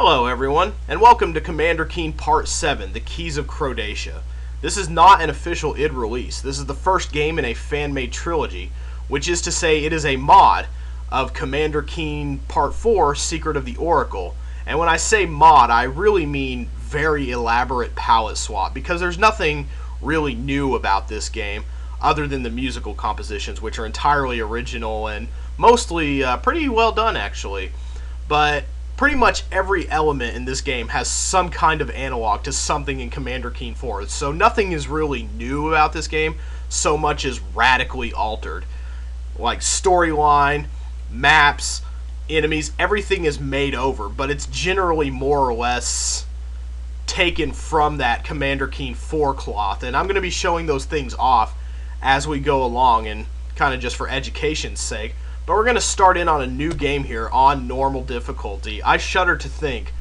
Hello everyone, and welcome to Commander Keen Part 7, The Keys of Krodacia. This is not an official id release. This is the first game in a fan-made trilogy, which is to say it is a mod of Commander Keen Part 4, Secret of the Oracle. And when I say mod, I really mean very elaborate palette swap, because there's nothing really new about this game other than the musical compositions, which are entirely original and mostly pretty well done actually. But pretty much every element in this game has some kind of analog to something in Commander Keen 4, so nothing is really new about this game so much as radically altered. Like storyline, maps, enemies, everything is made over, but it's generally more or less taken from that Commander Keen 4 cloth, and I'm going to be showing those things off as we go along, and kind of just for education's sake. But we're going to start in on a new game here on normal difficulty. I shudder to think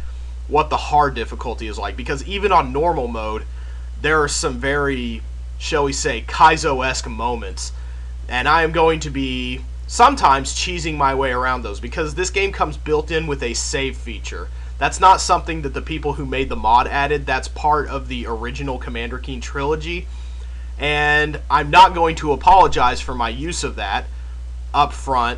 what the hard difficulty is like, because even on normal mode, there are some very, shall we say, Kaizo-esque moments. And I am going to be sometimes cheesing my way around those, because this game comes built in with a save feature. That's not something that the people who made the mod added. That's part of the original Commander Keen trilogy. And I'm not going to apologize for my use of that up front,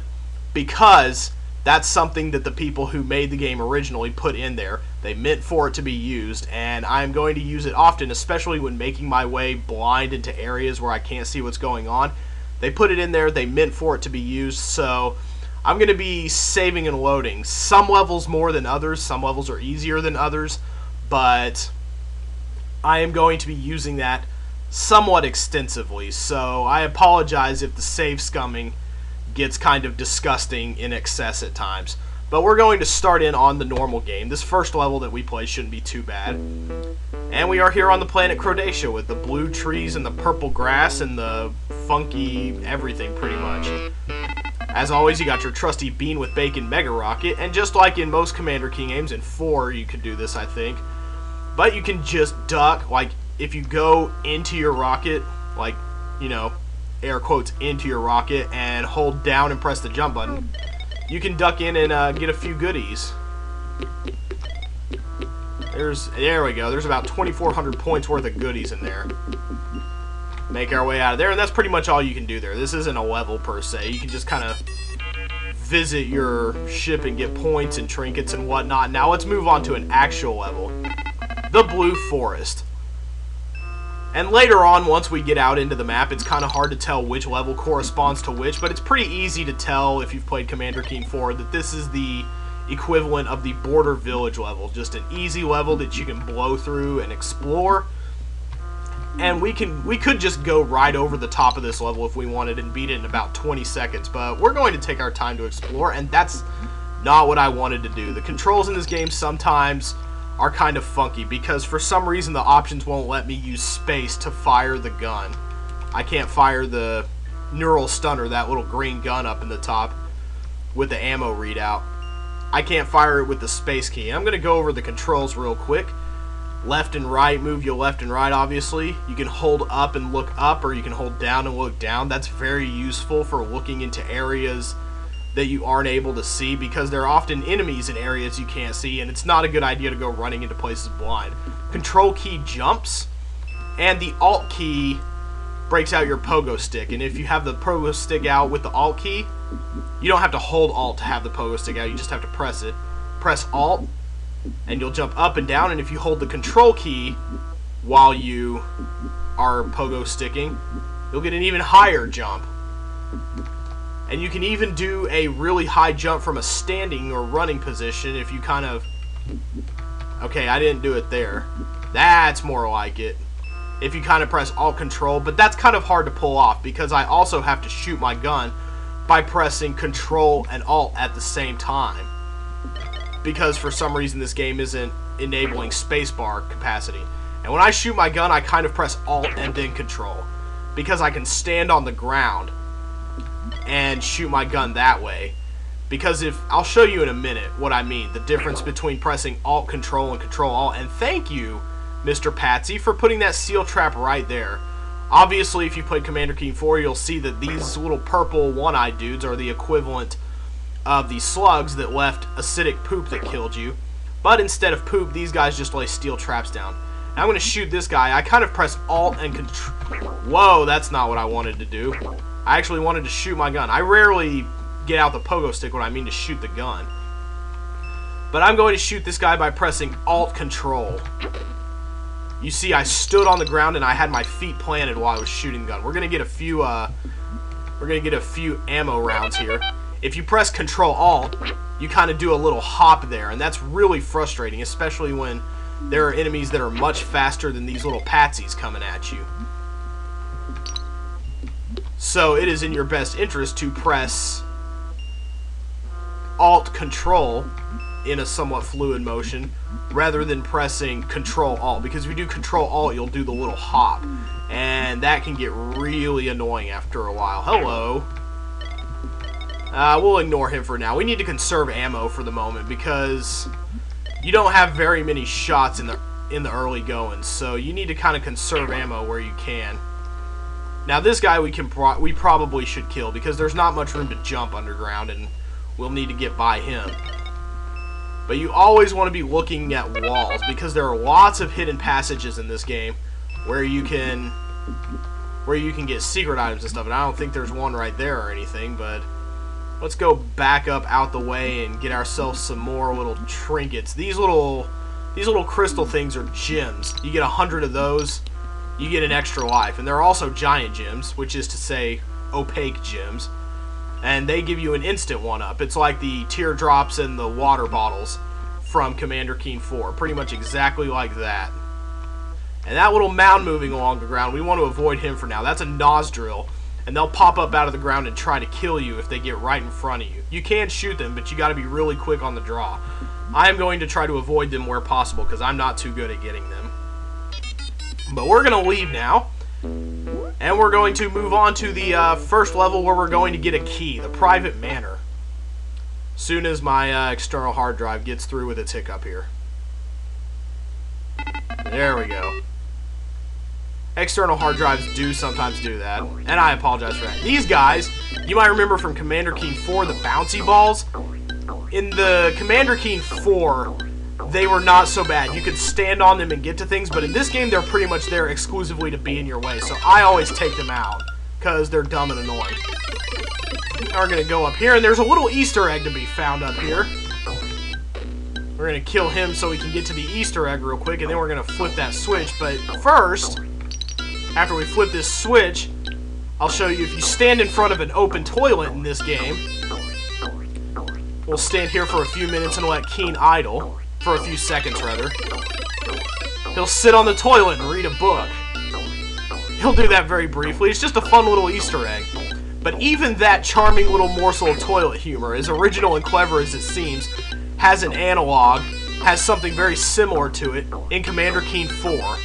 because that's something that the people who made the game originally put in there. They meant for it to be used, and I'm going to use it often, especially when making my way blind into areas where I can't see what's going on. They put it in there, they meant for it to be used, so I'm going to be saving and loading. Some levels more than others, some levels are easier than others, but I am going to be using that somewhat extensively, so I apologize if the save scumming gets kind of disgusting in excess at times. But we're going to start in on the normal game. This first level that we play shouldn't be too bad. And we are here on the planet Krodacia with the blue trees and the purple grass and the funky everything pretty much. As always, you got your trusty bean with bacon mega rocket, and just like in most Commander Keen games, in 4 you could do this I think, but you can just duck. Like if you go into your rocket, like, you know, air quotes, into your rocket, and hold down and press the jump button, you can duck in and get a few goodies. There we go. There's about 2,400 points worth of goodies in there. Make our way out of there, and that's pretty much all you can do there. This isn't a level per se. You can just kind of visit your ship and get points and trinkets and whatnot. Now let's move on to an actual level. The Blue Forest. And later on, once we get out into the map, it's kind of hard to tell which level corresponds to which, but it's pretty easy to tell if you've played Commander Keen 4 that this is the equivalent of the Border Village level. Just an easy level that you can blow through and explore. And we could just go right over the top of this level if we wanted and beat it in about 20 seconds, but we're going to take our time to explore, and that's not what I wanted to do. The controls in this game sometimes are kind of funky, because for some reason the options won't let me use space to fire the gun. I can't fire the neural stunner, that little green gun up in the top with the ammo readout. I can't fire it with the space key. I'm going to go over the controls real quick. Left and right move you left and right, obviously. You can hold up and look up, or you can hold down and look down. That's very useful for looking into areas that you aren't able to see, because there are often enemies in areas you can't see, and it's not a good idea to go running into places blind. Control key jumps, and the Alt key breaks out your pogo stick, and if you have the pogo stick out with the Alt key, you don't have to hold Alt to have the pogo stick out, you just have to press it. Press Alt, and you'll jump up and down, and if you hold the Control key while you are pogo sticking, you'll get an even higher jump. And you can even do a really high jump from a standing or running position if you kind of... Okay, I didn't do it there. That's more like it. If you kind of press Alt Control, but that's kind of hard to pull off, because I also have to shoot my gun by pressing Control and Alt at the same time, because for some reason this game isn't enabling spacebar capacity. And when I shoot my gun, I kind of press Alt and then Control, because I can stand on the ground and shoot my gun that way. Because if I'll show you in a minute what I mean, the difference between pressing Alt Control and Control Alt. And thank you, Mr. Patsy, for putting that seal trap right there. Obviously, if you played Commander Keen 4, you'll see that these little purple one-eyed dudes are the equivalent of the slugs that left acidic poop that killed you. But instead of poop, these guys just lay steel traps down. And I'm going to shoot this guy. I kind of press Alt and Control. Whoa, that's not what I wanted to do. I actually wanted to shoot my gun. I rarely get out the pogo stick when I mean to shoot the gun. But I'm going to shoot this guy by pressing Alt Control. You see, I stood on the ground and I had my feet planted while I was shooting the gun. We're gonna get a few ammo rounds here. If you press Control Alt, you kind of do a little hop there, and that's really frustrating, especially when there are enemies that are much faster than these little patsies coming at you. So it is in your best interest to press Alt Control in a somewhat fluid motion rather than pressing Control Alt, because if you do Control Alt, you'll do the little hop, and that can get really annoying after a while. Hello. We'll ignore him for now. We need to conserve ammo for the moment because you don't have very many shots in the early goings, so you need to kind of conserve ammo where you can. Now this guy we probably should kill because there's not much room to jump underground, and we'll need to get by him. But you always want to be looking at walls because there are lots of hidden passages in this game where you can get secret items and stuff. And I don't think there's one right there or anything, but let's go back up out the way and get ourselves some more little trinkets. These little crystal things are gems. You get 100 of those, you get an extra life. And there are also giant gems, which is to say opaque gems. And they give you an instant one-up. It's like the teardrops and the water bottles from Commander Keen 4. Pretty much exactly like that. And that little mound moving along the ground, we want to avoid him for now. That's a nozdrill, and they'll pop up out of the ground and try to kill you if they get right in front of you. You can shoot them, but you got to be really quick on the draw. I am going to try to avoid them where possible because I'm not too good at getting them. But we're going to leave now. And we're going to move on to the first level where we're going to get a key, the private manor. Soon as my external hard drive gets through with its hiccup here. There we go. External hard drives do sometimes do that, and I apologize for that. These guys, you might remember from Commander Keen 4, the bouncy balls. In the Commander Keen 4, they were not so bad. You could stand on them and get to things, but in this game, they're pretty much there exclusively to be in your way, so I always take them out, because they're dumb and annoying. Now we're going to go up here, and there's a little Easter egg to be found up here. We're going to kill him so we can get to the Easter egg real quick, and then we're going to flip that switch, but first, after we flip this switch, I'll show you if you stand in front of an open toilet in this game, we'll stand here for a few minutes and let Keen idle. For a few seconds, rather. He'll sit on the toilet and read a book. He'll do that very briefly. It's just a fun little Easter egg. But even that charming little morsel of toilet humor, as original and clever as it seems, has an analog, has something very similar to it in Commander Keen 4.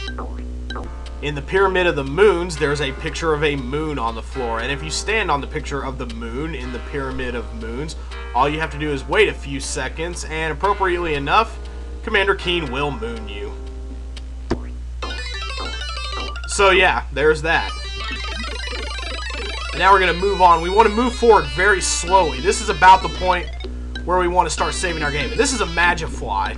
In the Pyramid of the Moons, there's a picture of a moon on the floor, and if you stand on the picture of the moon in the Pyramid of Moons, all you have to do is wait a few seconds, and appropriately enough, Commander Keen will moon you. So yeah, there's that. And now we're going to move on. We want to move forward very slowly. This is about the point where we want to start saving our game. And this is a Magifly.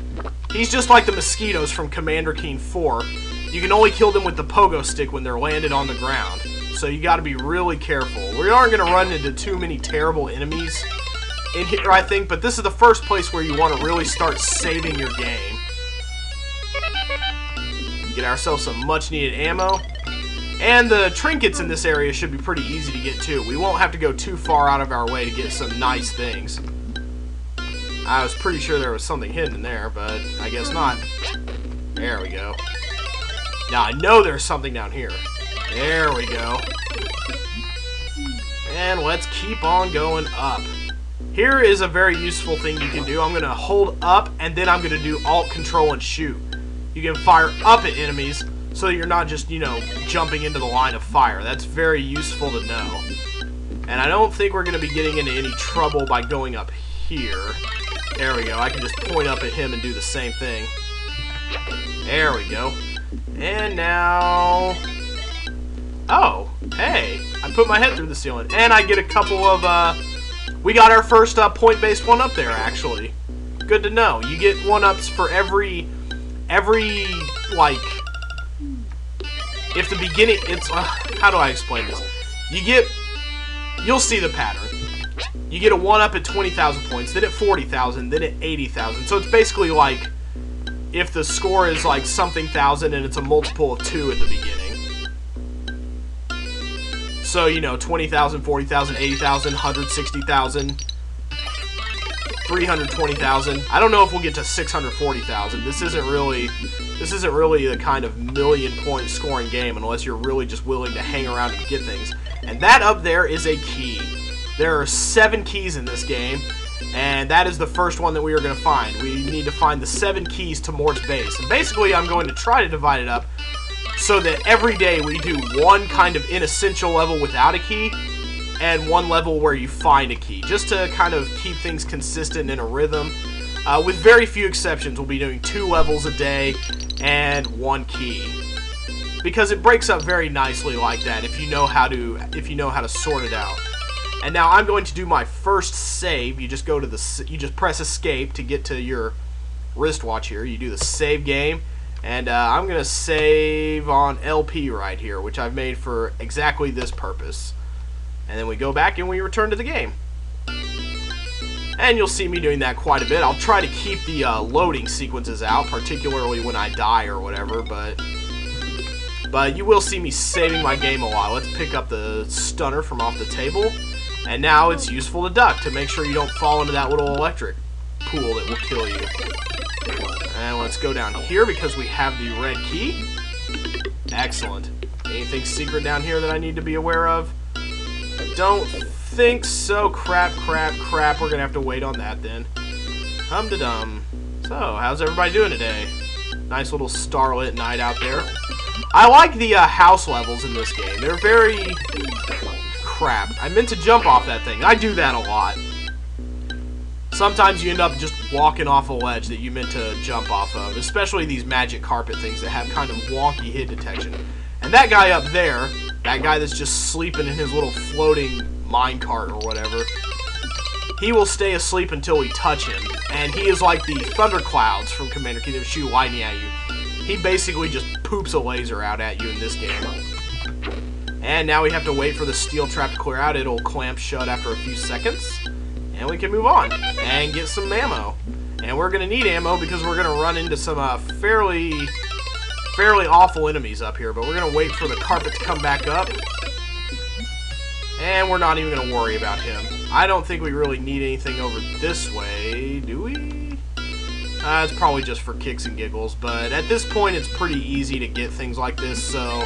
He's just like the mosquitoes from Commander Keen 4. You can only kill them with the pogo stick when they're landed on the ground. So you got to be really careful. We aren't going to run into too many terrible enemies in here, I think, but this is the first place where you want to really start saving your game. Get ourselves some much needed ammo. And the trinkets in this area should be pretty easy to get too. We won't have to go too far out of our way to get some nice things. I was pretty sure there was something hidden in there, but I guess not. There we go. Now I know there's something down here. There we go. And let's keep on going up. Here is a very useful thing you can do. I'm going to hold up, and then I'm going to do Alt, Control, and shoot. You can fire up at enemies, so that you're not just, you know, jumping into the line of fire. That's very useful to know. And I don't think we're going to be getting into any trouble by going up here. There we go. I can just point up at him and do the same thing. There we go. And now... Oh, hey. I put my head through the ceiling. And I get a couple of, we got our first point-based one up there, actually. Good to know. You get 1-ups for every like, if the beginning, it's, how do I explain this? You'll see the pattern. You get a 1-up at 20,000 points, then at 40,000, then at 80,000. So it's basically like, if the score is like something thousand and it's a multiple of 2 at the beginning. So, you know, 20,000, 40,000, 80,000, 160,000, 320,000. I don't know if we'll get to 640,000. This isn't really the kind of million-point scoring game unless you're really just willing to hang around and get things. And that up there is a key. There are 7 keys in this game, and that is the first one that we are going to find. We need to find the 7 keys to Mort's base. And basically, I'm going to try to divide it up so that every day we do one kind of inessential level without a key, and one level where you find a key, just to kind of keep things consistent in a rhythm. With very few exceptions, we'll be doing 2 levels a day and 1 key, because it breaks up very nicely like that if you know how to sort it out. And now I'm going to do my first save. You just press escape to get to your wristwatch here. You do the save game, and I'm gonna save on LP right here, which I've made for exactly this purpose. And then we go back and we return to the game. And you'll see me doing that quite a bit. I'll try to keep the loading sequences out, particularly when I die or whatever, but you will see me saving my game a lot. Let's pick up the stunner from off the table. And now it's useful to duck to make sure you don't fall into that little electric pool that will kill you. And let's go down here because we have the red key. Excellent. Anything secret down here that I need to be aware of? I don't think so. Crap. We're going to have to wait on that then. Hum-da-dum. So, how's everybody doing today? Nice little starlit night out there. I like the house levels in this game. They're very... Crap. I meant to jump off that thing. I do that a lot. Sometimes you end up just walking off a ledge that you meant to jump off of, especially these magic carpet things that have kind of wonky hit detection. And that guy up there, that guy that's just sleeping in his little floating minecart or whatever, he will stay asleep until we touch him. And he is like the thunderclouds from Commander Keen that shoot lightning at you. He basically just poops a laser out at you in this game. And now we have to wait for the steel trap to clear out. It'll clamp shut after a few seconds. And we can move on and get some ammo. And we're going to need ammo because we're going to run into some fairly awful enemies up here. But we're going to wait for the carpet to come back up. And we're not even going to worry about him. I don't think we really need anything over this way, do we? It's probably just for kicks and giggles. But at this point, it's pretty easy to get things like this, so...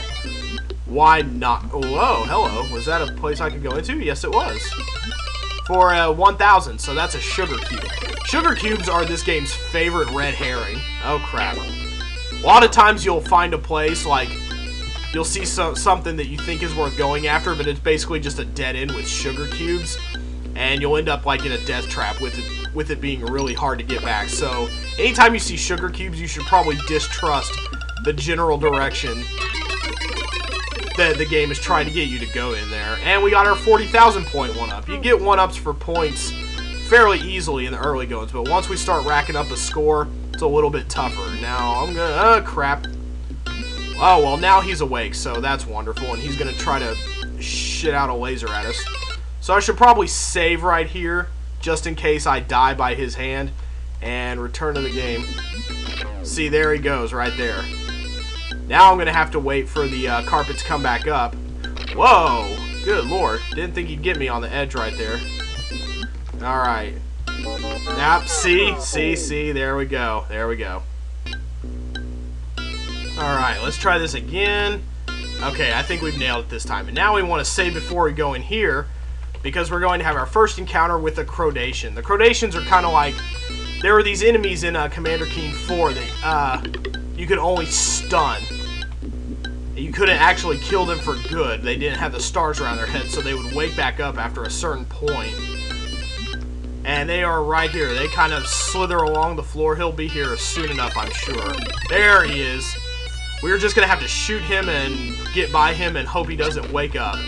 Why not? Whoa, hello. Was that a place I could go into? Yes, it was. For 1,000, so that's a sugar cube. Sugar cubes are this game's favorite red herring. Oh, crap. A lot of times you'll find a place, like, you'll see something that you think is worth going after, but it's basically just a dead end with sugar cubes, and you'll end up, like, in a death trap with it being really hard to get back. So, anytime you see sugar cubes, you should probably distrust the general direction that the game is trying to get you to go in there. And we got our 40,000 point 1-up. You get 1-ups for points fairly easily in the early goings, but once we start racking up a score, it's a little bit tougher. Now, I'm gonna... crap. Oh, well, now he's awake, so that's wonderful, and he's gonna try to shit out a laser at us. So I should probably save right here, just in case I die by his hand, and return to the game. See, there he goes, right there. Now I'm going to have to wait for the carpet to come back up. Whoa! Good lord. Didn't think he'd get me on the edge right there. Alright. Yep, see, there we go. There we go. Alright, let's try this again. Okay, I think we've nailed it this time. And now we want to save before we go in here, because we're going to have our first encounter with the Krodacian. The Krodacians are kind of like... There were these enemies in Commander Keen 4 that... you could only stun. You couldn't actually kill them for good. They didn't have the stars around their heads, so they would wake back up after a certain point. And they are right here. They kind of slither along the floor. He'll be here soon enough, I'm sure. There he is. We're just going to have to shoot him and get by him and hope he doesn't wake up.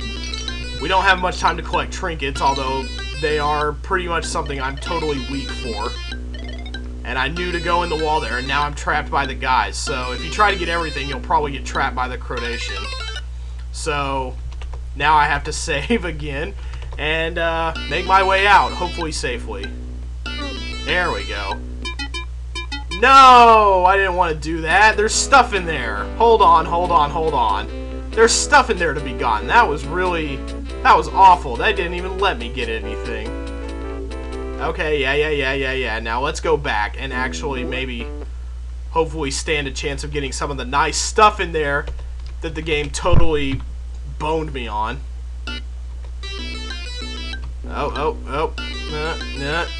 We don't have much time to collect trinkets, although they are pretty much something I'm totally weak for. And I knew to go in the wall there, and now I'm trapped by the guys. So if you try to get everything, you'll probably get trapped by the Krodacian. So now I have to save again and make my way out, hopefully safely. There we go. No! I didn't want to do that. There's stuff in there. Hold on, hold on, hold on. There's stuff in there to be gotten. That was awful. That didn't even let me get anything. Okay, yeah. Now let's go back and actually maybe, hopefully stand a chance of getting some of the nice stuff in there that the game totally boned me on. Oh.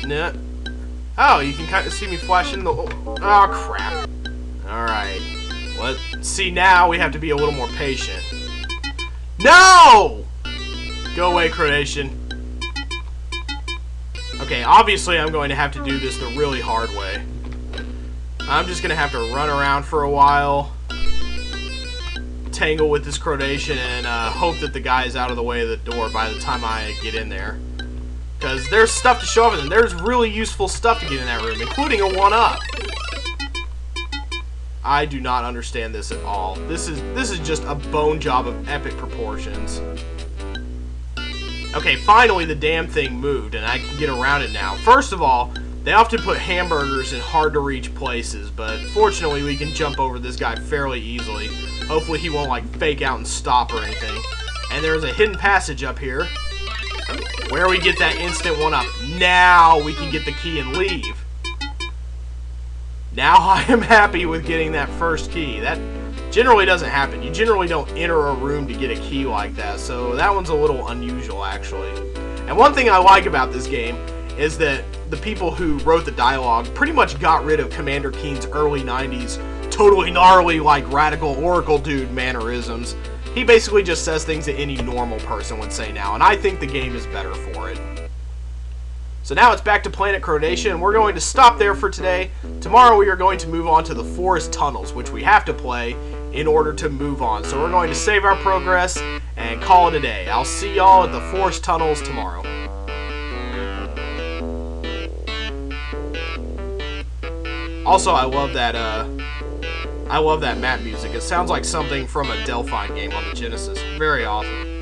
Nah. Oh, you can kind of see me flashing the... Oh, crap. Alright. Let's see, now we have to be a little more patient. No! Go away, Krodacian. Okay, obviously I'm going to have to do this the really hard way. I'm just going to have to run around for a while, tangle with this Krodacian, and hope that the guy is out of the way of the door by the time I get in there. Because there's stuff to show off, and there's really useful stuff to get in that room, including a 1-up. I do not understand this at all. This is just a bone job of epic proportions. Okay, finally the damn thing moved, and I can get around it now. First of all, they often put hamburgers in hard-to-reach places, but fortunately we can jump over this guy fairly easily. Hopefully he won't, like, fake out and stop or anything. And there's a hidden passage up here, where we get that instant 1-up. Now we can get the key and leave. Now I am happy with getting that first key. That generally doesn't happen. You generally don't enter a room to get a key like that, so that one's a little unusual, actually. And one thing I like about this game is that the people who wrote the dialogue pretty much got rid of Commander Keen's early 90s totally gnarly, like, radical Oracle dude mannerisms. He basically just says things that any normal person would say now, and I think the game is better for it. So now it's back to Planet Krodacia, and we're going to stop there for today. Tomorrow we are going to move on to the forest tunnels, which we have to play in order to move on. So we're going to save our progress and call it a day. I'll see y'all at the forest tunnels tomorrow. Also, I love that map music. It sounds like something from a Delphine game on the Genesis. Very awesome.